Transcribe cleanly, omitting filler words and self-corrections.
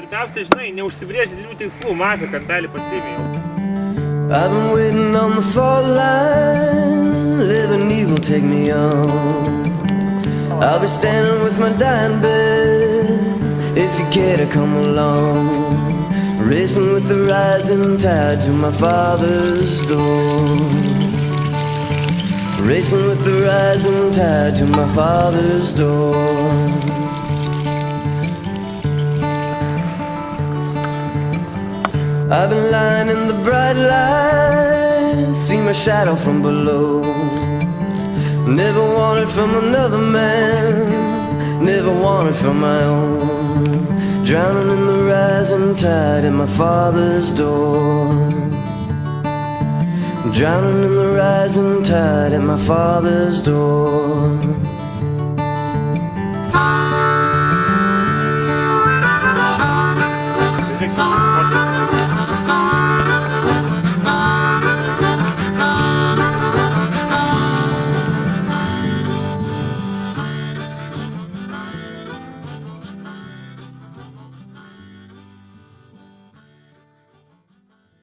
Svarbiausia, žinai, neužsibrėži didelių tikslų, mažą kampelį pasiėmė jau. I've been waiting on the fault line, living evil take me on. I'll be standing with my dying bed, if you care to come along. Racing with the rising tide to my father's door. Racing with the rising tide to my father's door. I've been lying in the bright light, see my shadow from below. Never wanted from another man, never wanted from my own. Drowning in the rising tide at my father's door. Drowning in the rising tide at my father's door.